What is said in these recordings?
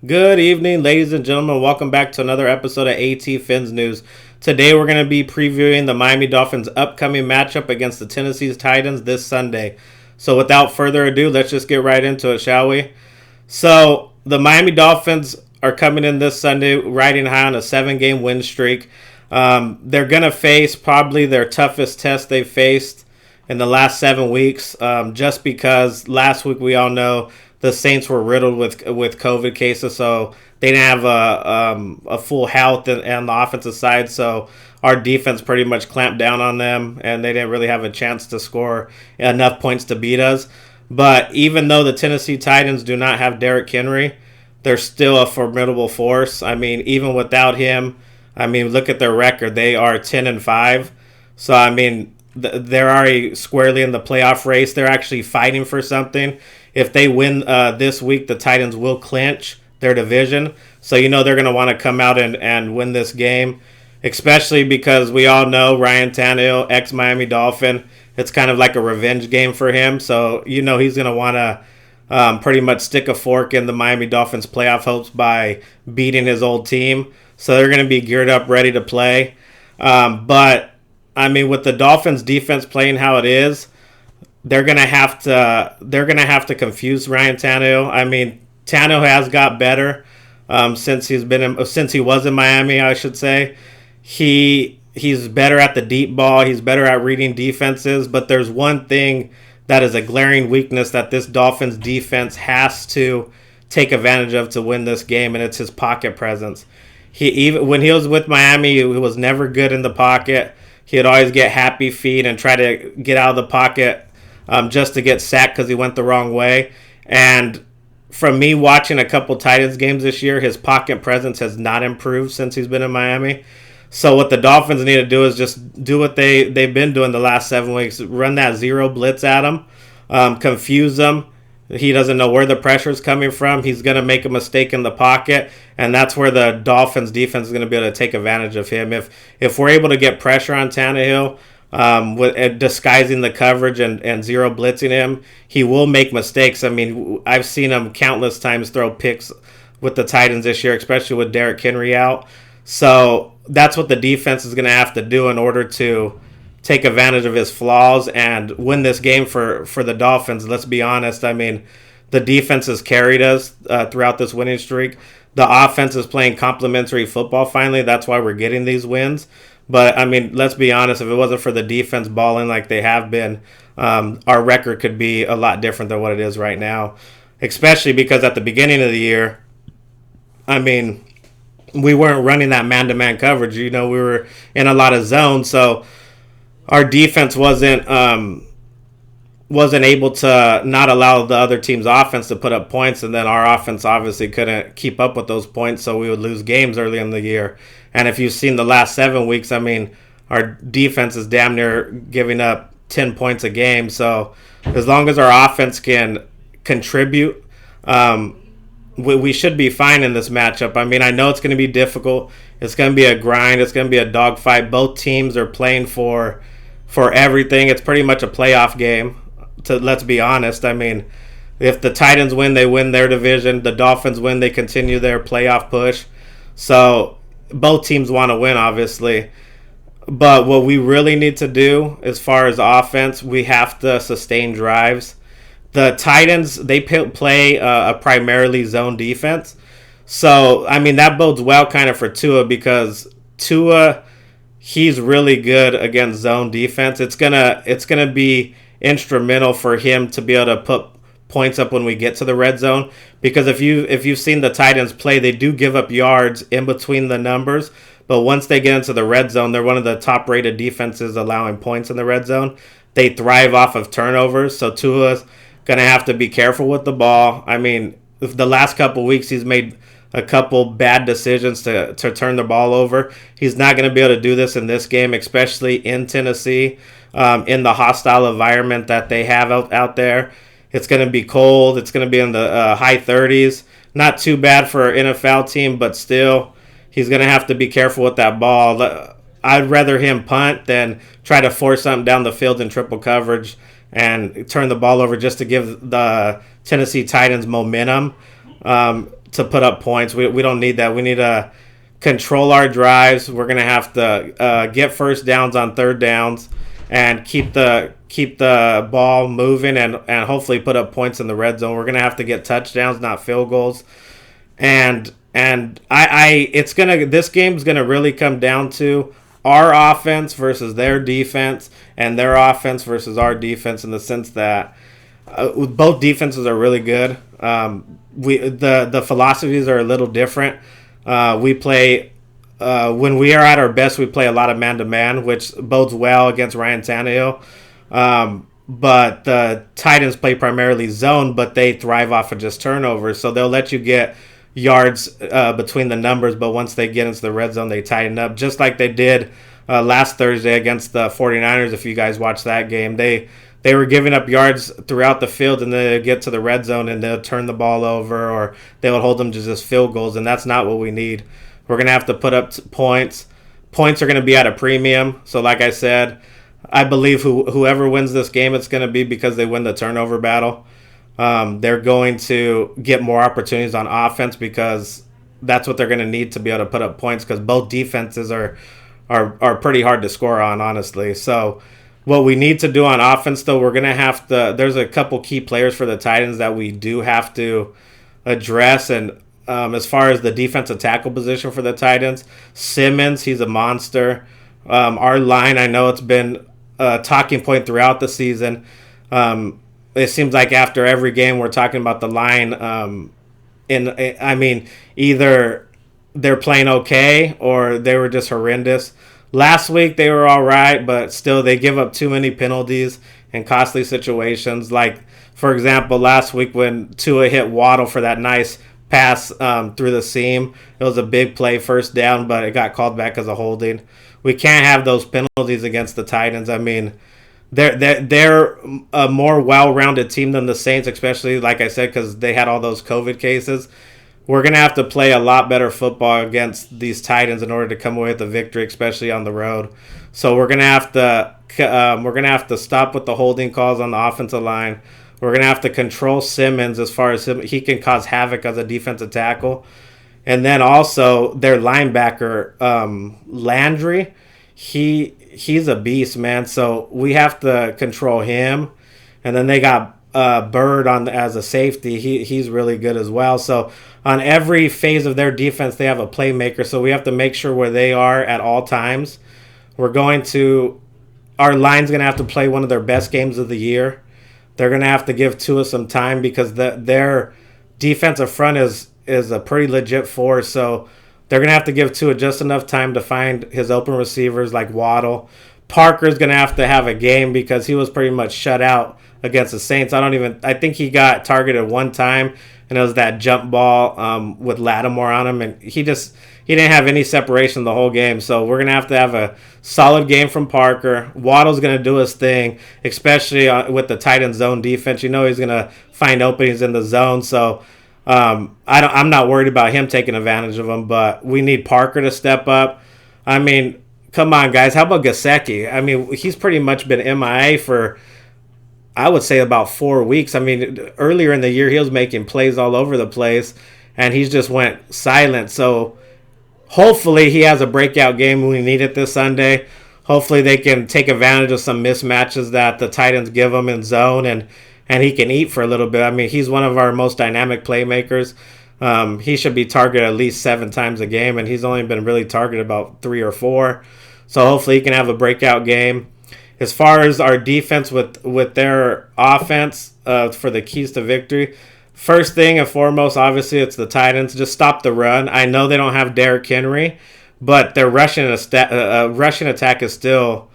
Good evening, ladies and gentlemen. Welcome back to another episode of AT Phins News. Today, we're going to be previewing the Miami Dolphins' upcoming matchup against the Tennessee Titans this Sunday. So, without further ado, let's just get right into it, shall we? So, the Miami Dolphins are coming in this Sunday, riding high on a 7-game win streak. They're going to face probably their toughest test they've faced in the last 7 weeks, just because last week we all know the Saints were riddled with COVID cases, so they didn't have a full health and the offensive side. So our defense pretty much clamped down on them, and they didn't really have a chance to score enough points to beat us. But even though the Tennessee Titans do not have Derrick Henry, they're still a formidable force. I mean, even without him, I mean, look at their record. They are 10-5. So I mean, they're already squarely in the playoff race. They're actually fighting for something. If they win this week, the Titans will clinch their division. So you know they're going to want to come out and win this game, especially because we all know Ryan Tannehill, ex-Miami Dolphin, it's kind of like a revenge game for him. So you know he's going to want to pretty much stick a fork in the Miami Dolphins' playoff hopes by beating his old team. So they're going to be geared up, ready to play. But I mean, with the Dolphins' defense playing how it is, they're gonna have to confuse Ryan Tannehill. I mean, Tannehill has got better since since he was in Miami, I should say. He's better at the deep ball. He's better at reading defenses. But there's one thing that is a glaring weakness that this Dolphins defense has to take advantage of to win this game, and it's his pocket presence. Even when he was with Miami, he was never good in the pocket. He'd always get happy feet and try to get out of the pocket just to get sacked because he went the wrong way. And from me watching a couple Titans games this year, his pocket presence has not improved since he's been in Miami. So what the Dolphins need to do is just do what they've been doing the last 7 weeks. Run that zero blitz at him, confuse him. He doesn't know where the pressure is coming from. He's going to make a mistake in the pocket, and that's where the Dolphins defense is going to be able to take advantage of him. If we're able to get pressure on Tannehill, with disguising the coverage and zero blitzing him, he will make mistakes. I mean, I've seen him countless times throw picks with the Titans this year, especially with Derrick Henry out. So that's what the defense is going to have to do in order to take advantage of his flaws and win this game for the Dolphins. Let's be honest. I mean, the defense has carried us throughout this winning streak. The offense is playing complementary football finally. That's why we're getting these wins. But, I mean, let's be honest. If it wasn't for the defense balling like they have been, our record could be a lot different than what it is right now. Especially because at the beginning of the year, I mean, we weren't running that man-to-man coverage. You know, we were in a lot of zones. So our defense wasn't able to not allow the other team's offense to put up points, and then our offense obviously couldn't keep up with those points, so we would lose games early in the year. And if you've seen the last 7 weeks, I mean, our defense is damn near giving up 10 points a game. So as long as our offense can contribute, we should be fine in this matchup. I mean, I know it's going to be difficult. It's going to be a grind. It's going to be a dogfight. Both teams are playing for everything. It's pretty much a playoff game. Let's be honest. I mean, if the Titans win, they win their division. The Dolphins win, they continue their playoff push. So both teams want to win, obviously. But what we really need to do as far as offense, we have to sustain drives. The Titans, they play a primarily zone defense. So, I mean, that bodes well kind of for Tua because Tua, he's really good against zone defense. It's gonna be instrumental for him to be able to put points up when we get to the red zone, because if you've seen the Titans play, they do give up yards in between the numbers, but once they get into the red zone, they're one of the top rated defenses allowing points in the red zone. They thrive off of turnovers, so Tua's gonna have to be careful with the ball. I mean, the last couple weeks he's made a couple bad decisions to turn the ball over. He's not going to be able to do this in this game, especially in Tennessee, in the hostile environment that they have out there. It's going to be cold. It's going to be in the high 30s. Not too bad for an NFL team, but still, he's going to have to be careful with that ball. I'd rather him punt than try to force something down the field in triple coverage and turn the ball over just to give the Tennessee Titans momentum. to put up points. We don't need that. We need to control our drives. We're gonna have to get first downs on third downs and keep the ball moving and hopefully put up points in the red zone. We're gonna have to get touchdowns, not field goals. And I it's gonna this game's gonna really come down to our offense versus their defense, and their offense versus our defense, in the sense that both defenses are really good. The philosophies are a little different. We play when we are at our best, we play a lot of man to man, which bodes well against Ryan Tannehill. But the Titans play primarily zone, but they thrive off of just turnovers. So they'll let you get yards between the numbers, but once they get into the red zone, they tighten up, just like they did last Thursday against the 49ers. If you guys watched that game, they were giving up yards throughout the field, and then they'd get to the red zone and they'll turn the ball over, or they would hold them to just field goals, and that's not what we need. We're going to have to put up points. Points are going to be at a premium. So like I said, I believe whoever wins this game, it's going to be because they win the turnover battle. They're going to get more opportunities on offense because that's what they're going to need to be able to put up points, because both defenses are pretty hard to score on, honestly. So what we need to do on offense, though, we're going to have to – there's a couple key players for the Titans that we do have to address. And as far as the defensive tackle position for the Titans, Simmons, he's a monster. Our line, I know it's been a talking point throughout the season. It seems like after every game we're talking about the line. Either they're playing okay or they were just horrendous. Last week they were all right, but still they give up too many penalties in costly situations. Like, for example, last week when Tua hit Waddle for that nice pass through the seam. It was a big play, first down, but it got called back as a holding. We can't have those penalties against the Titans. I mean, they're a more well-rounded team than the Saints, especially, like I said, because they had all those COVID cases. We're going to have to play a lot better football against these Titans in order to come away with a victory, especially on the road. So we're going to have to stop with the holding calls on the offensive line. We're going to have to control Simmons as far as he can cause havoc as a defensive tackle. And then also their linebacker, Landry, he's a beast, man. So we have to control him. And then they got Bird as a safety. He's really good as well. So on every phase of their defense, they have a playmaker. So we have to make sure where they are at all times. Our line's going to have to play one of their best games of the year. They're going to have to give Tua some time because their defensive front is a pretty legit force. So they're going to have to give Tua just enough time to find his open receivers like Waddle. Parker's going to have a game because he was pretty much shut out against the Saints. I think he got targeted one time, and it was that jump ball with Lattimore on him, and he didn't have any separation the whole game. So we're going to have a solid game from Parker. Waddle's going to do his thing, especially with the Titans zone defense. You know he's going to find openings in the zone. So I'm not worried about him taking advantage of them, but we need Parker to step up. I mean, come on, guys. How about Gesicki? I mean, he's pretty much been MIA for, I would say, about 4 weeks. I mean, earlier in the year, he was making plays all over the place, and he just went silent. So hopefully he has a breakout game. We need it this Sunday. Hopefully they can take advantage of some mismatches that the Titans give him in zone, and he can eat for a little bit. I mean, he's one of our most dynamic playmakers. He should be targeted at least 7 times a game, and he's only been really targeted about 3 or 4. So hopefully he can have a breakout game. As far as our defense with their offense for the keys to victory, first thing and foremost, obviously, it's the Titans. Just stop the run. I know they don't have Derrick Henry, but their rushing attack is still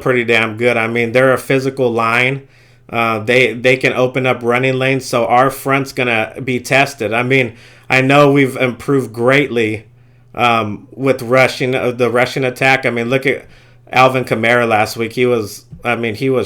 pretty damn good. I mean, they're a physical line. They can open up running lanes, so our front's gonna be tested. I mean, I know we've improved greatly with the rushing attack. I mean, look at Alvin Kamara last week. He was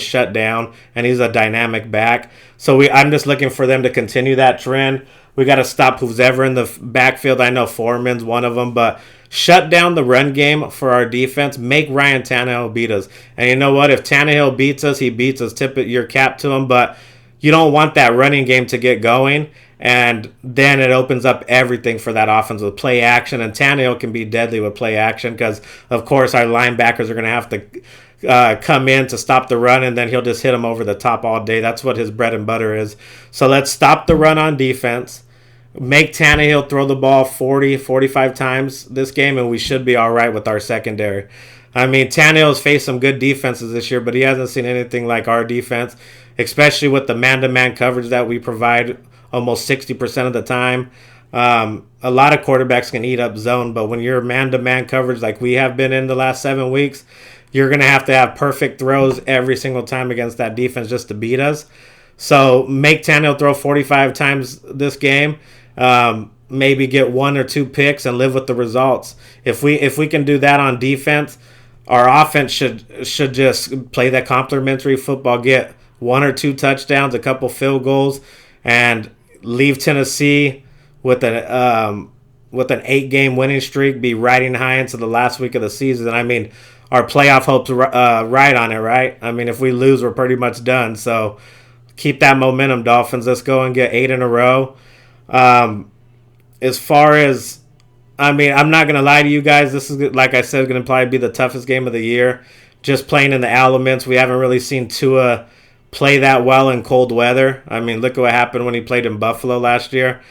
shut down, and he's a dynamic back. So I'm just looking for them to continue that trend. We got to stop who's ever in the backfield. I know Foreman's one of them, but shut down the run game for our defense. Make Ryan Tannehill beat us. And you know what? If Tannehill beats us, he beats us. Tip your cap to him, but you don't want that running game to get going. And then it opens up everything for that offense with play action. And Tannehill can be deadly with play action because, of course, our linebackers are going to have to come in to stop the run, and then he'll just hit them over the top all day. That's what his bread and butter is. So let's stop the run on defense. Make Tannehill throw the ball 40, 45 times this game, and we should be all right with our secondary. I mean, Tannehill's faced some good defenses this year, but he hasn't seen anything like our defense, especially with the man-to-man coverage that we provide almost 60% of the time. A lot of quarterbacks can eat up zone, but when you're man-to-man coverage like we have been in the last 7 weeks, you're going to have perfect throws every single time against that defense just to beat us. So make Tannehill throw 45 times this game. Maybe get 1 or 2 picks and live with the results. If we can do that on defense, our offense should just play that complementary football, get 1 or 2 touchdowns, a couple field goals, and leave Tennessee with an 8-game winning streak, be riding high into the last week of the season. I mean, our playoff hopes ride on it, right? I mean, if we lose, we're pretty much done. So keep that momentum, Dolphins. Let's go and get 8 in a row. As far as, I mean, I'm not going to lie to you guys. This is, like I said, going to probably be the toughest game of the year. Just playing in the elements. We haven't really seen Tua play that well in cold weather. I mean, look at what happened when he played in Buffalo last year.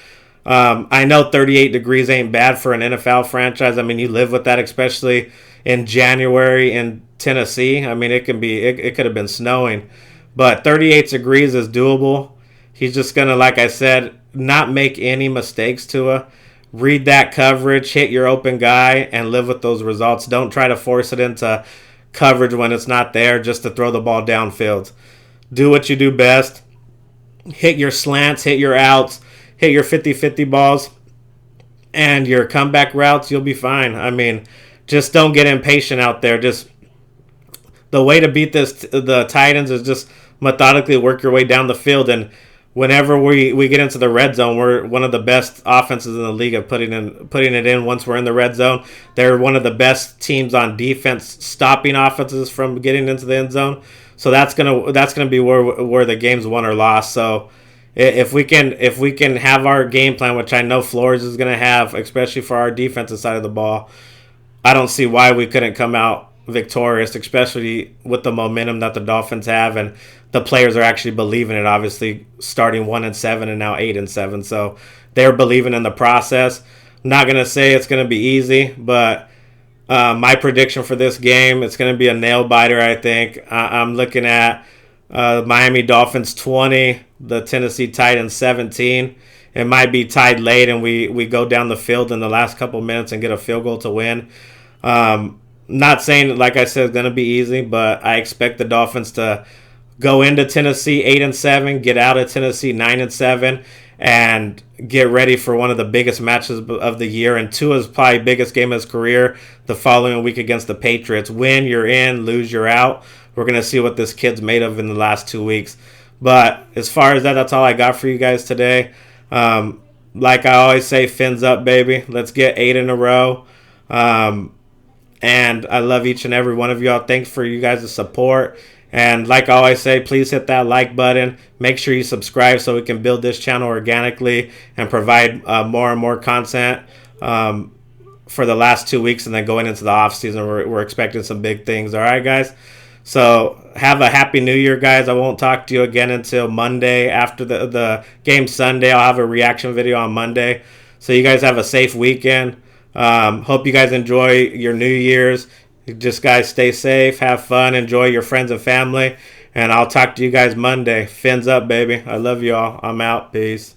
I know 38 degrees ain't bad for an NFL franchise. I mean, you live with that, especially in January in Tennessee. I mean, it could have been snowing. But 38 degrees is doable. He's just going to, like I said, not make any mistakes, Tua. Read that coverage, hit your open guy, and live with those results. Don't try to force it into coverage when it's not there just to throw the ball downfield. Do what you do best. Hit your slants, hit your outs, hit your 50-50 balls, and your comeback routes, you'll be fine. I mean, just don't get impatient out there. Just the way to beat the Titans is just methodically work your way down the field, and whenever we get into the red zone, we're one of the best offenses in the league at putting it in once we're in the red zone. They're one of the best teams on defense stopping offenses from getting into the end zone. So that's gonna be where the game's won or lost. So if we can have our game plan, which I know Flores is gonna have, especially for our defensive side of the ball, I don't see why we couldn't come out victorious, especially with the momentum that the Dolphins have, and the players are actually believing it. Obviously, starting 1-7 and now 8-7, so they're believing in the process. I'm not gonna say it's gonna be easy, but my prediction for this game, it's gonna be a nail biter. I think I'm looking at Miami Dolphins 20, the Tennessee Titans 17. It might be tied late, and we go down the field in the last couple minutes and get a field goal to win. Not saying, like I said, it's going to be easy, but I expect the Dolphins to go into Tennessee 8-7, get out of Tennessee 9-7, and get ready for one of the biggest matches of the year. And Tua's probably biggest game of his career the following week against the Patriots. Win, you're in. Lose, you're out. We're going to see what this kid's made of in the last 2 weeks. But as far as that's all I got for you guys today. Like I always say, fins up, baby. Let's get 8 in a row. And I love each and every one of y'all. Thanks for you guys' support. And like I always say, please hit that like button. Make sure you subscribe so we can build this channel organically and provide more and more content for the last 2 weeks. And then going into the off season, we're expecting some big things. All right, guys? So have a happy new year, guys. I won't talk to you again until Monday after the game Sunday. I'll have a reaction video on Monday. So you guys have a safe weekend. Hope you guys enjoy your New Year's. Just guys stay safe, have fun, enjoy your friends and family. And I'll talk to you guys Monday. Fins up, baby. I love y'all. I'm out. Peace.